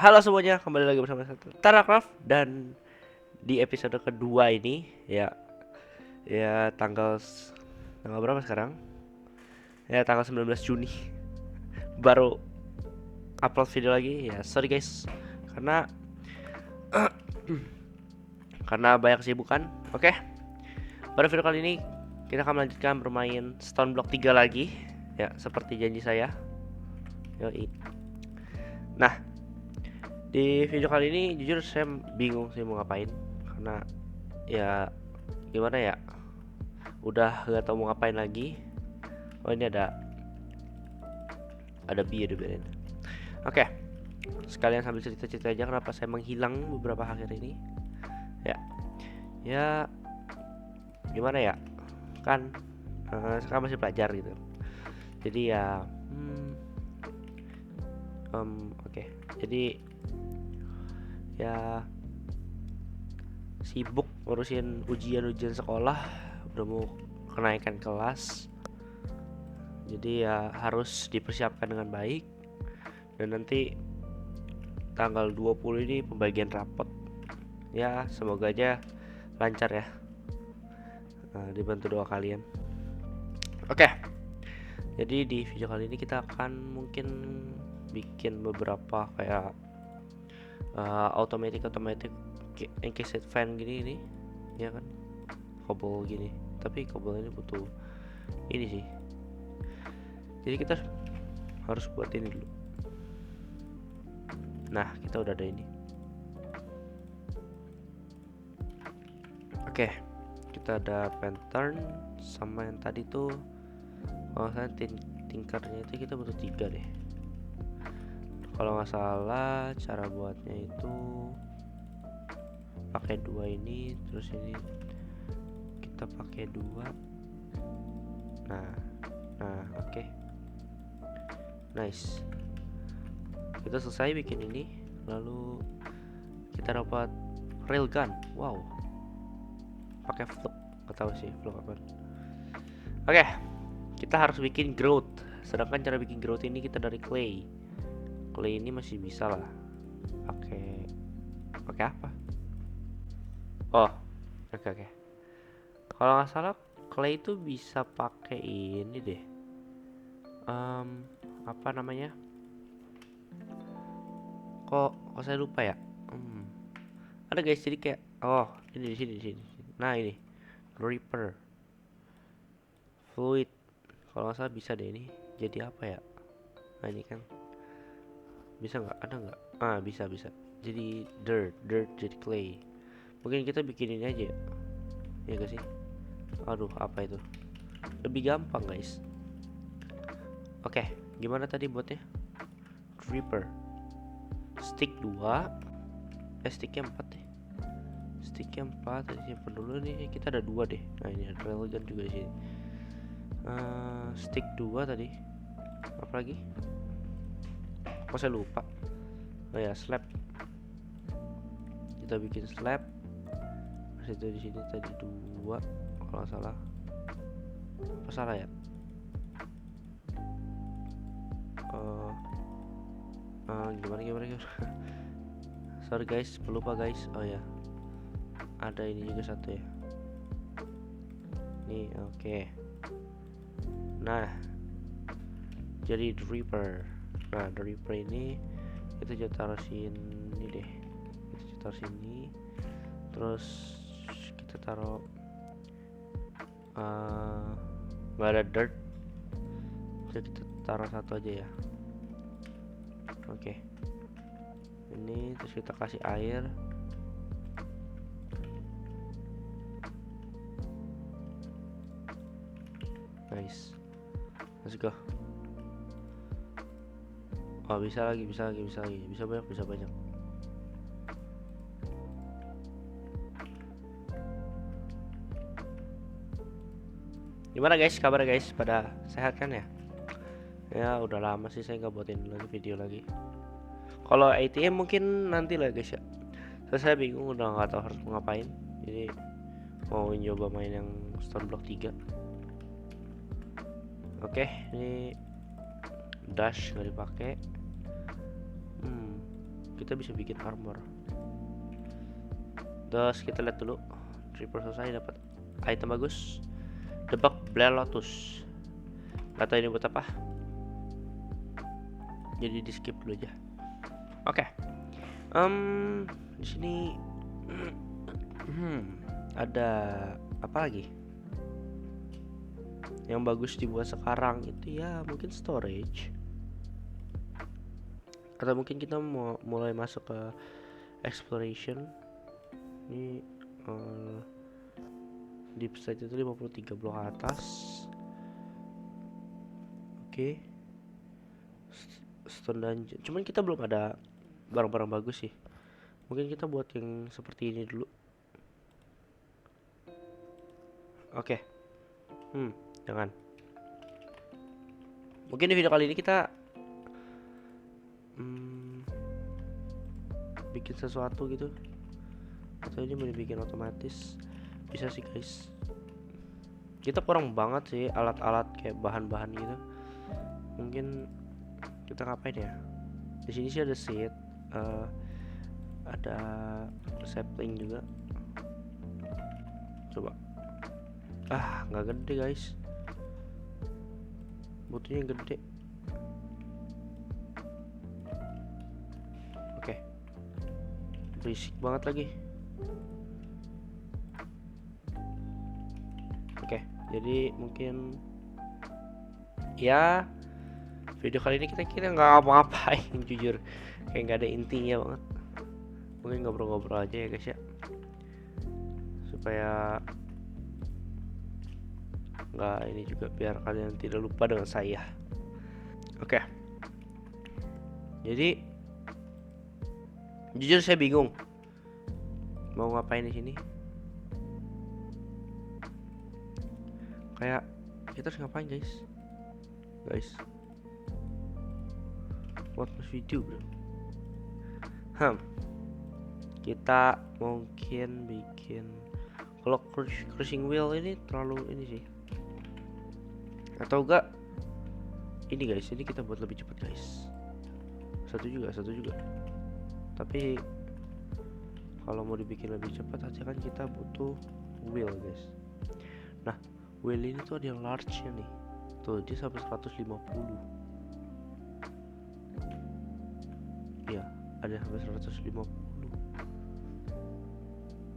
Halo semuanya, kembali lagi bersama saya Tarakraf dan di episode kedua ini ya tanggal berapa sekarang? Ya tanggal 19 Juni baru upload video lagi. Ya sorry guys karena banyak kesibukan. Oke, pada video kali ini kita akan melanjutkan bermain Stone Block 3 lagi. Ya seperti janji saya. Yoi. Nah, di video kali ini jujur saya bingung sih mau ngapain karena ya gimana ya, udah gak tau mau ngapain lagi. Oh ini ada biarin. Oke, sekalian sambil cerita-cerita aja kenapa saya menghilang beberapa akhir ini. Ya, ya gimana ya, kan sekarang masih pelajar gitu. Jadi ya, oke. Jadi ya sibuk ngurusin ujian sekolah, udah mau kenaikan kelas. Jadi ya harus dipersiapkan dengan baik. Dan nanti tanggal 20 ini pembagian rapot. Ya semoga aja lancar ya. Dibantu doa kalian. Oke, jadi di video kali ini kita akan mungkin bikin beberapa kayak automatic encased fan gini ini, ya kan, cobble gini. Tapi cobble ini butuh ini sih. Jadi kita harus buat ini dulu. Nah, kita udah ada ini. Oke, kita ada pattern sama yang tadi tuh. Kalau saya tingkatnya itu kita butuh 3 deh. Kalau nggak salah cara buatnya itu pakai 2 ini, terus ini kita pakai 2. Nah, oke. Nice. Kita selesai bikin ini, lalu kita dapat railgun. Wow. Pakai flux, nggak tahu sih flux apa. Oke, kita harus bikin growth. Sedangkan cara bikin growth ini kita dari clay. Clay ini masih bisa lah. Pakai apa? Oh, oke. Kalau nggak salah clay itu bisa pakai ini deh. Apa namanya? Kok saya lupa ya? Ada guys, jadi kayak ini di sini. Nah ini Reaper Fluid. Kalau nggak salah bisa deh ini. Jadi apa ya? Nah ini kan bisa nggak? Ada nggak? Bisa. Jadi dirt jadi clay. Mungkin kita bikin ini aja ya? Ya gak sih? Aduh, apa itu? Lebih gampang guys. Oke, gimana tadi buatnya? Reaper stick 2. Sticknya 4 deh. Sticknya 4, tadi simpen dulu nih. Kita ada 2 deh. Nah ini ada railgun juga di sini. Stick 2 tadi. Apa lagi? Kok saya lupa? Oh ya, slab. Kita bikin slab. Itu di sini tadi 2 kalau nggak salah. Apa salah ya? Gimana? Sorry guys, pelupa guys. Oh ya, ada ini juga satu ya. Nih, oke. Nah, jadi Reaper. Nah, Reaper ini kita coba taruh sini deh. Kita taruh sini. Terus kita taruh nggak ada dirt. Jadi kita taruh satu aja ya. Oke. Ini terus kita kasih air. Nice. Let's go. Oh, bisa lagi. Bisa banyak. Gimana guys, kabar guys? Pada sehat kan ya? Ya udah lama sih saya nggak buatin lagi video lagi. Kalau ATM mungkin nanti lah guys ya. Saya bingung, udah nggak tahu harus ngapain. Jadi mau nyoba main yang Stone Block 3. Oke, ini dash nggak dipakai. kita bisa bikin armor. Terus kita lihat dulu. Reaper selesai, dapat item bagus. Debak Blair Lotus. Gak tahu ini buat apa. Jadi di skip dulu aja. Oke. Di sini ada apa lagi? Yang bagus dibuat sekarang itu ya mungkin storage. Atau mungkin kita mau mulai masuk ke exploration. Ini deep state itu 53 blok atas. Oke. Stone dungeon. Cuman kita belum ada barang-barang bagus sih. Mungkin kita buat yang seperti ini dulu. Oke. Jangan. Mungkin di video kali ini kita bikin sesuatu gitu. Atau ini mau dibikin otomatis. Bisa sih guys. Kita kurang banget sih alat-alat kayak bahan-bahan gitu. Mungkin kita ngapain ya? Di sini sih ada seed, ada sapling juga. Coba. Nggak gede guys. Butuhnya yang gede. Oke. Berisik banget lagi. Oke, jadi mungkin ya video kali ini kita nggak ngapa-ngapain jujur, kayak nggak ada intinya banget. Mungkin ngobrol-ngobrol aja ya guys ya, supaya nggak ini juga, biar kalian tidak lupa dengan saya. Oke. Jadi jujur saya bingung mau ngapain di sini. Kayak kita harus ngapain guys, what must we do bro? Kita mungkin bikin, kalau crushing wheel ini terlalu ini sih, atau enggak ini guys, ini kita buat lebih cepat guys. Satu juga tapi kalau mau dibikin lebih cepat aja kan kita butuh wheel guys. Nah, wheel ini tuh ada yang large nya nih. Tuh dia sampai 150. Iya, ada sampai 150.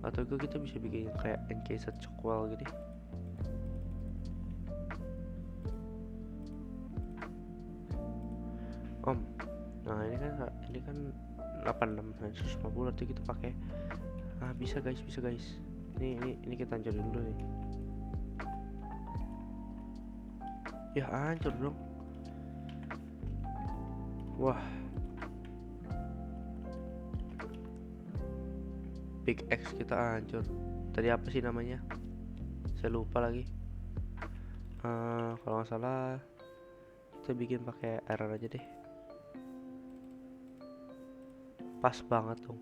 Atau kita bisa bikin kayak encased cockwell gitu. Nah ini kan 86 150, nanti kita pakai. Bisa guys. Ini kita hancurin dulu nih. Ya hancur dong. Wah. Big X kita hancur. Tadi apa sih namanya? Saya lupa lagi. Kalau nggak salah kita bikin pakai iron aja deh. Pas banget dong.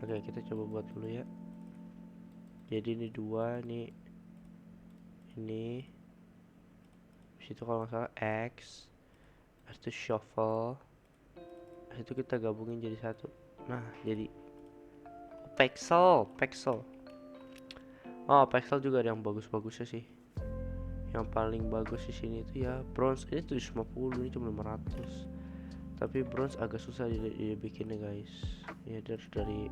Oke, kita coba buat dulu ya. Jadi ini 2, ini situ kalau nggak salah X, itu shuffle, itu kita gabungin jadi satu. Nah jadi pixel. Pixel juga ada yang bagus-bagusnya sih. Yang paling bagus di sini itu ya bronze. Ini 750, ini cuma 500. Tapi bronze agak susah dibikinnya guys. Ya dari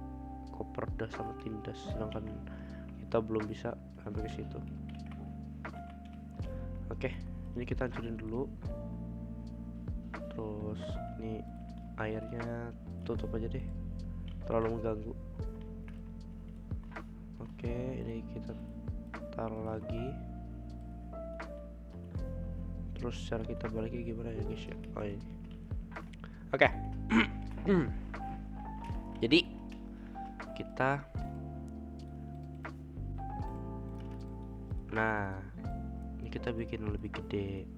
copper das sama tindas, sedangkan kita belum bisa sampai ke situ. Oke, ini kita hancurin dulu. Terus ini airnya tutup aja deh, terlalu mengganggu. Oke, ini kita taruh lagi. Terus cara kita baliknya gimana ya guys ya? Ini. Oke. Jadi kita ini kita bikin lebih gede.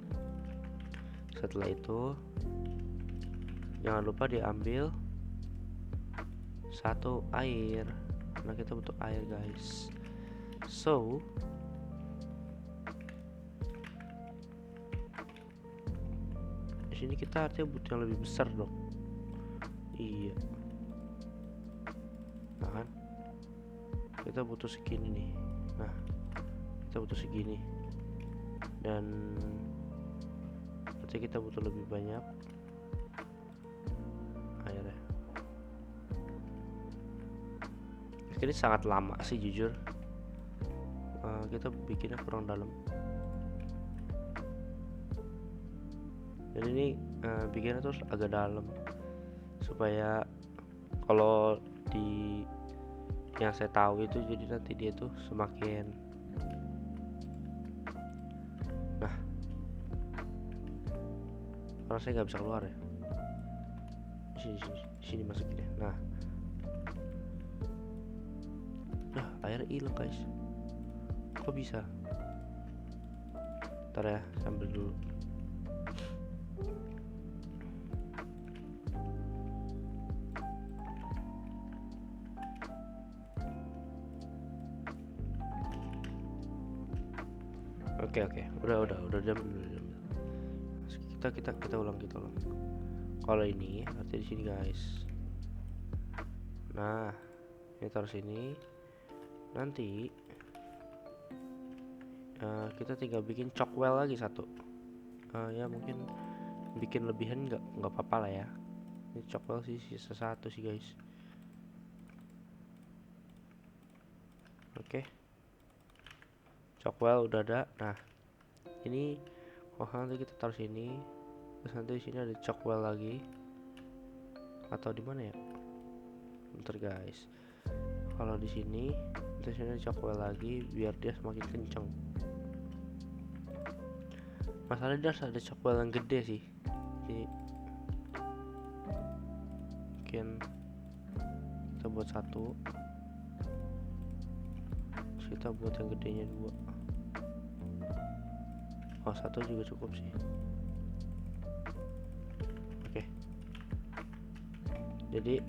Setelah itu jangan lupa diambil satu air, karena kita butuh air guys. So di sini kita artinya butuh yang lebih besar dong. Iya. Nah kan, kita butuh segini nih. Nah, kita butuh segini. Dan berarti kita butuh lebih banyak airnya. Ini sangat lama sih jujur. Kita bikinnya kurang dalam. Dan ini bikinnya terus agak dalam supaya kalau di yang saya tahu itu, jadi nanti dia tuh semakin, nah karena saya nggak bisa keluar ya, sini masukin ya. Nah air hilang guys, kok bisa? Ntar ya, sambil dulu. Oke, udah jam. Kita ulang. Kalau ini arti di sini guys. Nah, ini taruh sini. Nanti kita tinggal bikin cockwell lagi satu. Ya mungkin bikin lebihan nggak apa-apa lah ya. Ini cockwell sih sisa satu sih guys. Oke. Cockwell udah ada. Nah, ini nanti kita taruh sini. Terus nanti di sini ada cockwell lagi. Atau di mana ya? Bentar guys. Kalau di sini, terus sini ada cockwell lagi biar dia semakin kencang. Masalahnya dia harus ada cockwell yang gede sih. Jadi mungkin kita buat satu. Terus kita buat yang gedenya 2. Oh, 1 juga cukup sih. Oke. Jadi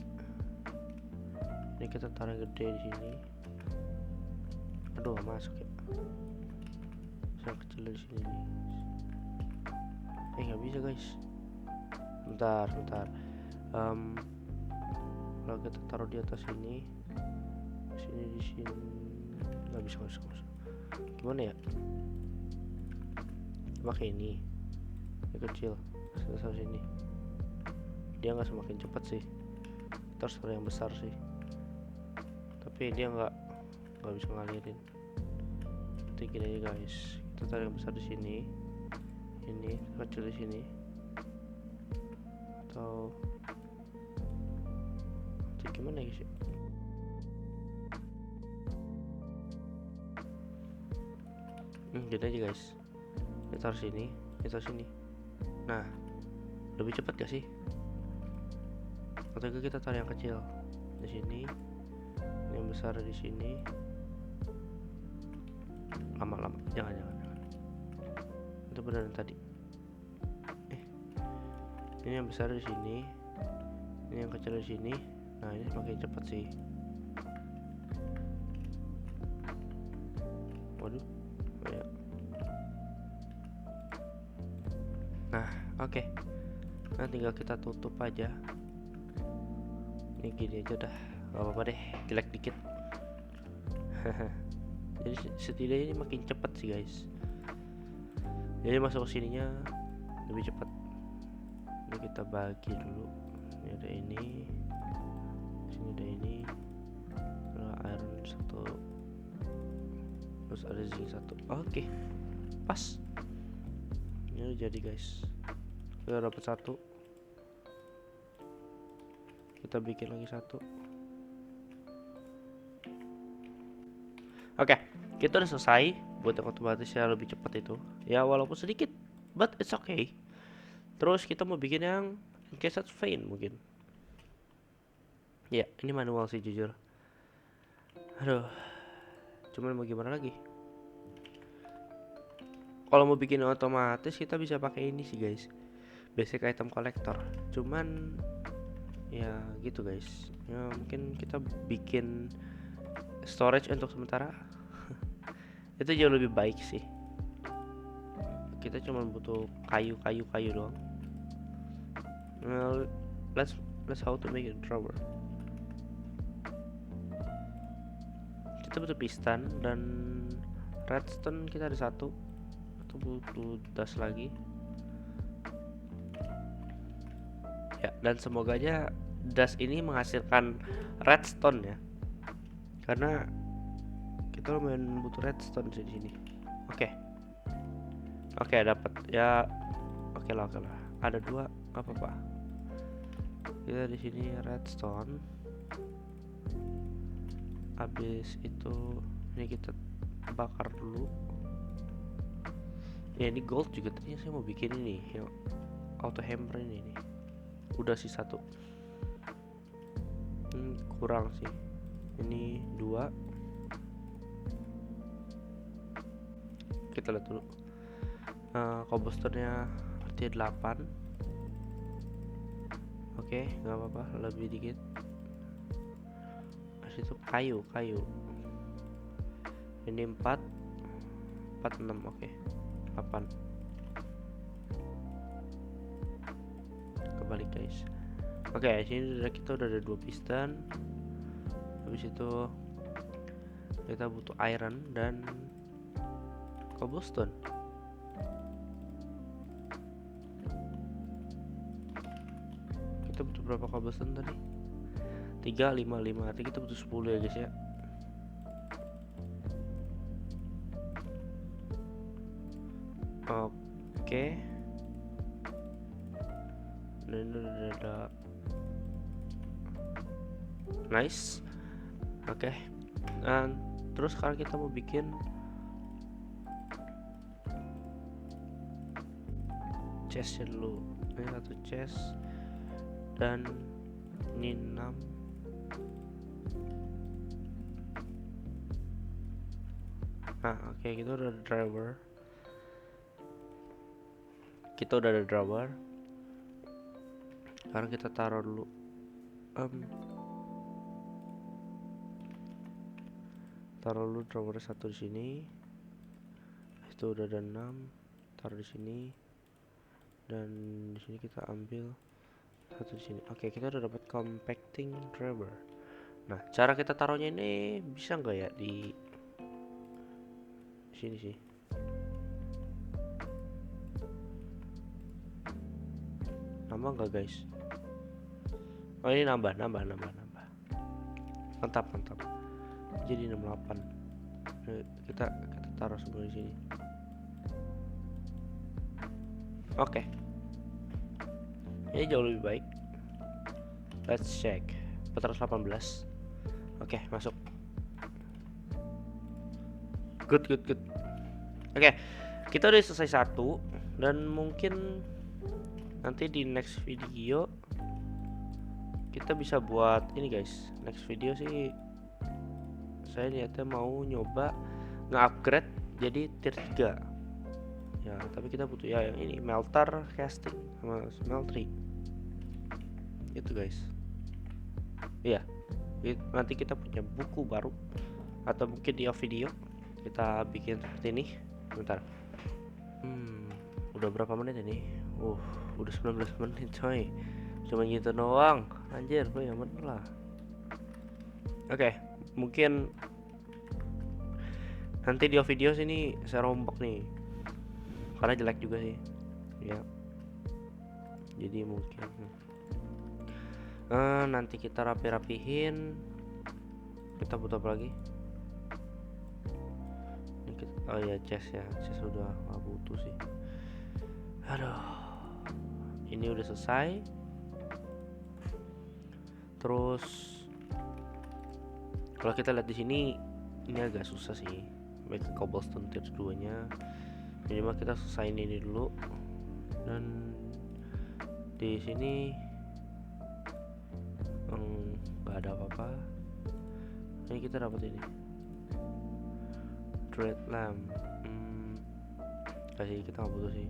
ini kita taruh yang gede di sini. Aduh, masuk ya. Yang kecil di sini nih. Nggak bisa guys. Bentar. Kalau kita taruh di atas ini, di sini nggak bisa. Gimana ya? Pakai ini kecil sebesar sini, dia nggak semakin cepat sih. Kita harus taruh yang besar sih, tapi dia nggak bisa ngalirin. Nanti gini aja guys, kita taruh yang besar di sini, ini kecil di sini, atau gimana guys ya? Gini aja guys, kita taruh sini, kita taruh sini. Nah, lebih cepat gak sih? Atau kita taruh yang kecil di sini, yang besar di sini. Lama-lama, jangan. Itu beneran tadi. Ini yang besar di sini, ini yang kecil di sini. Nah, ini semakin cepat sih. Waduh, ya. Nah, oke. Nah, tinggal kita tutup aja. Ini gini aja dah, gak apa-apa deh, jelek dikit. Jadi setidaknya ini makin cepat sih guys. Jadi masuk ke sininya lebih cepat. Ini kita bagi dulu. Ini ada ini, sini ada ini, ada iron 1, terus ada zinc 1. Oke, pas. Ini udah jadi guys. Kita dapat 1. Kita bikin lagi 1. Oke, kita udah selesai buat yang otomatis yang lebih cepat itu. Ya walaupun sedikit, but it's okay. Terus kita mau bikin yang encased vein mungkin. Ya, ini manual sih jujur. Aduh, cuman mau gimana lagi? Kalau mau bikin otomatis kita bisa pakai ini sih guys, basic item collector. Cuman ya gitu guys. Ya mungkin kita bikin storage untuk sementara. Itu jauh lebih baik sih. Kita cuma butuh kayu doang. Let's That's how to make a drawer. Kita butuh piston dan redstone, kita ada satu. Itu butuh dust lagi. Ya, dan semoga aja dust ini menghasilkan redstone ya. Karena kita lumayan butuh redstone di sini. Oke, dapat ya. Oke lah. Ada 2, nggak apa-apa. Kita di sini redstone. Habis itu ini kita bakar dulu. Ya, ini gold juga tadinya saya mau bikin ini yang auto hammer ini nih. Udah sih 1. Kurang sih. Ini 2. Kita lihat dulu. Cobblestone-nya artinya 8. Oke, nggak apa-apa, lebih dikit. Itu kayu. Ini 4, 6, oke. 8. Kebalik guys. Oke, sini kita udah ada 2 piston. Habis itu kita butuh iron dan cobblestone. Kita butuh berapa cobblestone tadi? 3, 5. Artinya kita butuh 10 ya guys ya. Oke. Dan ini udah ada. Nice. Oke. Dan terus sekarang kita mau bikin chest dulu. Ini 1 chest. Dan ini 6. Nah, oke, kita udah ada drawer. Sekarang kita taruh dulu. Taruh dulu drawer 1 di sini. Itu udah ada 6. Taruh di sini. Dan di sini kita ambil 1 di sini. Oke, kita udah dapat compacting drawer. Nah, cara kita taruhnya ini bisa nggak ya di sini sih? Nambah nggak guys? Oh, ini nambah. Mantap. Jadi 68. Kita taruh semua di sini. Oke. Ini jauh lebih baik. Let's check. 418. Oke, masuk. Good. Oke, kita udah selesai 1. Dan mungkin nanti di next video kita bisa buat ini guys. Next video sih saya niatnya mau nyoba nge-upgrade jadi tier 3 ya, tapi kita butuh ya yang ini, melter, casting, sama smeltery itu guys. Iya, nanti kita punya buku baru, atau mungkin di video kita bikin seperti ini. Bentar, udah berapa menit ini? Udah 19 menit coy, cuma gitu doang anjir. Ya bener lah. Oke, mungkin nanti di video sini saya rombak nih karena jelek juga sih ya, jadi mungkin nanti kita rapihin. Kita butuh apa lagi? Oh ya, chest udah gak butuh sih. Aduh, ini udah selesai. Terus kalau kita lihat di sini, ini agak susah sih make cobblestone tier 2 nya. Minimal kita selesaiin ini dulu. Dan di sini nggak ada apa-apa. Ini kita dapat ini dread lamp. Kasih, kita nggak butuh sih.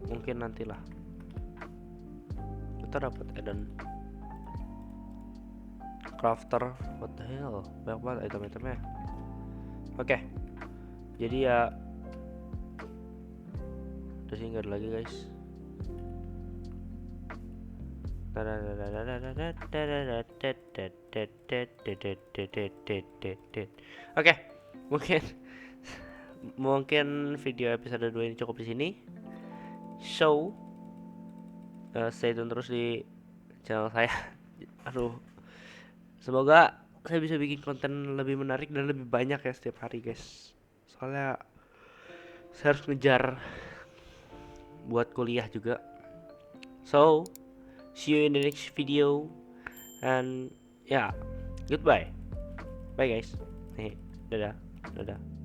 Mungkin nantilah. Kita dapat Eden crafter. What the hell, banyak banget item-itemnya. Oke, jadi ya udah sih, nggak ada lagi guys. Oke, mungkin mungkin video episode 2 ini cukup di sini. So, stay tune terus di channel saya. Aduh, semoga saya bisa bikin konten lebih menarik dan lebih banyak ya setiap hari, guys. Soalnya saya harus ngejar buat kuliah juga. So, see you in the next video and yeah, goodbye. Bye guys. Dadah. Dadah.